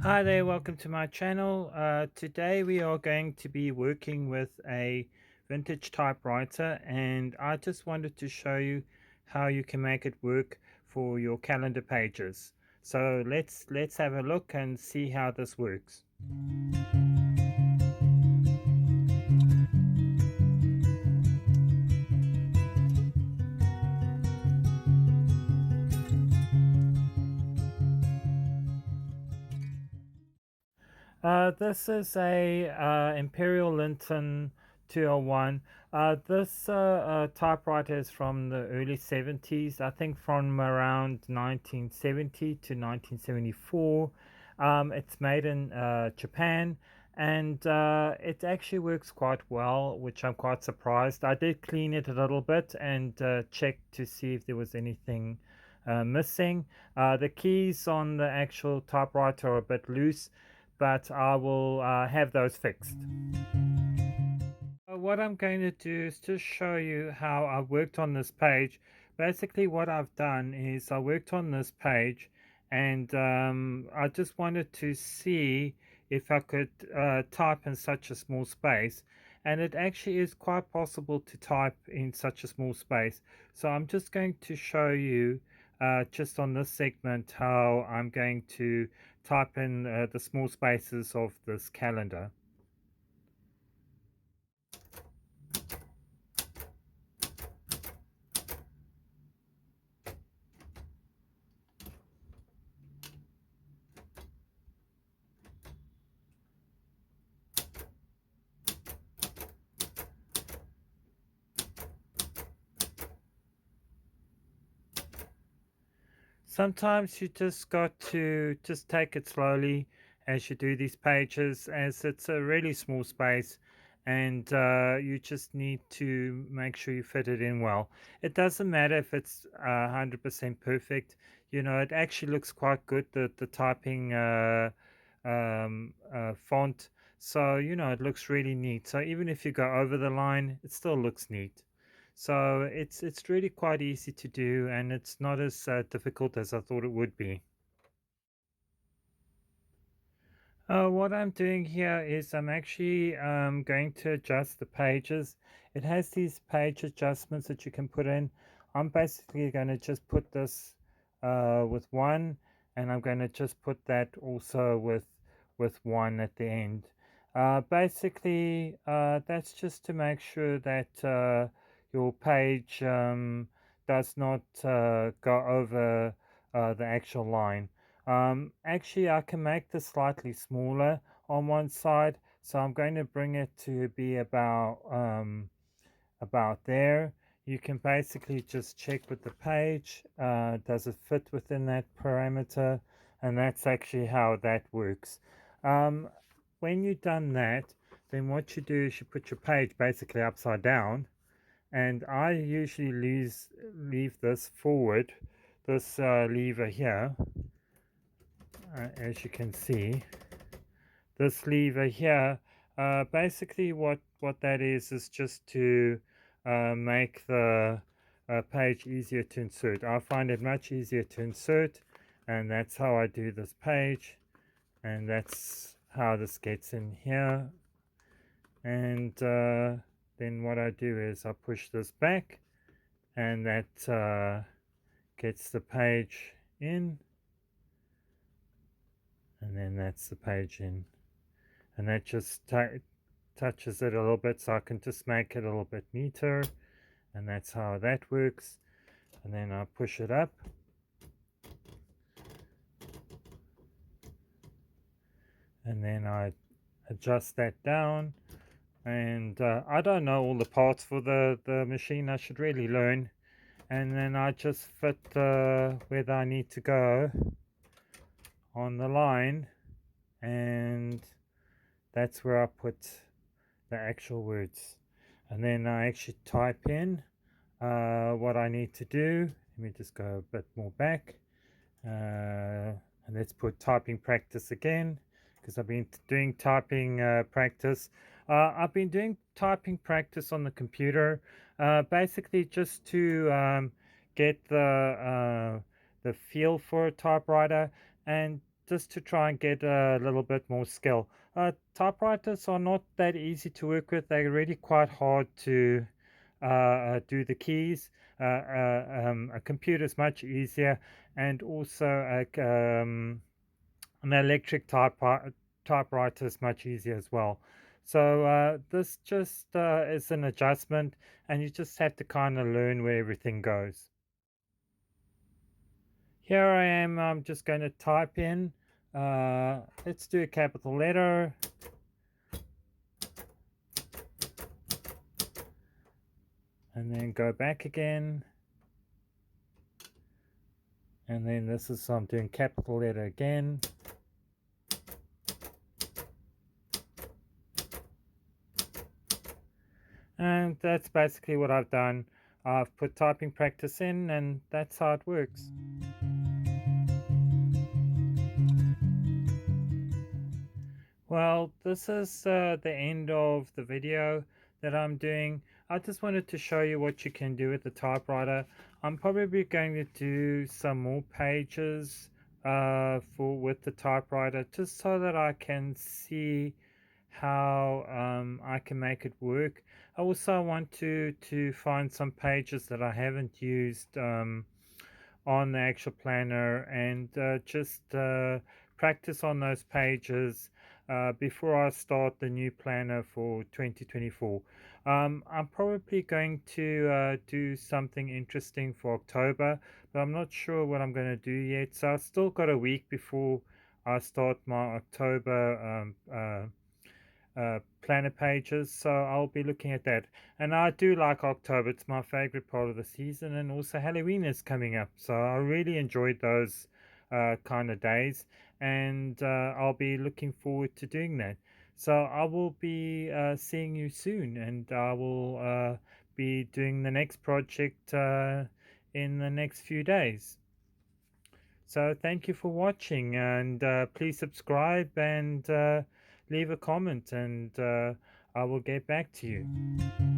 Hi there, welcome to my channel. Today we are going to be working with a vintage typewriter, and I just wanted to show you how you can make it work for your calendar pages. So let's have a look and see how this works. This is a Imperial Linton 201. This typewriter is from the early 70s, I think from around 1970 to 1974. It's made in Japan, and it actually works quite well, which I'm quite surprised. I did clean it a little bit and check to see if there was anything missing. The keys on the actual typewriter are a bit loose, but I will have those fixed. What I'm going to do is just show you how I worked on this page. Basically, what I've done is I worked on this page, and I just wanted to see if I could type in such a small space. And it actually is quite possible to type in such a small space. So I'm just going to show you just on this segment how I'm going to type in the small spaces of this calendar. Sometimes you just got to just take it slowly as you do these pages, as it's a really small space, and you just need to make sure you fit it in well. It doesn't matter if it's 100% perfect. It actually looks quite good, the typing font. So, it looks really neat. So even if you go over the line, it still looks neat. So it's really quite easy to do, and it's not as difficult as I thought it would be. What I'm doing here is I'm actually going to adjust the pages. It has these page adjustments that you can put in. I'm basically going to just put this with one, and I'm going to just put that also with one at the end. Basically, that's just to make sure that your page does not go over the actual line. Actually, I can make this slightly smaller on one side, so I'm going to bring it to be about there. You can basically just check with the page, does it fit within that parameter, and that's actually how that works. Um, when you've done that, then what you do is you put your page basically upside down, and I usually leave this forward, this lever here, as you can see, this lever here. Basically what that is just to make the page easier to insert. I find it much easier to insert, and that's how I do this page, and that's how this gets in here. And then what I do is I push this back, and that gets the page in, and then that's the page in, and that just touches it a little bit, so I can just make it a little bit neater, and that's how that works. And then I push it up, and then I adjust that down. And I don't know all the parts for the machine. I should really learn. And then I just fit where I need to go on the line, and that's where I put the actual words. And then I actually type in what I need to do. Let me just go a bit more back, and let's put typing practice again, because I've been doing typing practice. I've been doing typing practice on the computer, basically just to get the feel for a typewriter, and just to try and get a little bit more skill. Typewriters are not that easy to work with. They're really quite hard to do the keys. A computer is much easier, and also an electric typewriter is much easier as well. So this just is an adjustment, and you just have to kind of learn where everything goes. Here I am, I'm just going to type in, let's do a capital letter, and then go back again, and then this is, I'm doing capital letter again, and that's basically what I've done. I've put typing practice in, and that's how it works. Well, this is the end of the video that I'm doing. I just wanted to show you what you can do with the typewriter. I'm probably going to do some more pages for with the typewriter, just so that I can see how I can make it work. I also want to find some pages that I haven't used on the actual planner, and just practice on those pages before I start the new planner for 2024. I'm probably going to do something interesting for October, but I'm not sure what I'm going to do yet. So I've still got a week before I start my October planner pages, so I'll be looking at that. And I do like October, it's my favorite part of the season, and also Halloween is coming up, so I really enjoyed those kind of days, and I'll be looking forward to doing that. So I will be seeing you soon, and I will be doing the next project in the next few days. So thank you for watching, and please subscribe and leave a comment, and I will get back to you.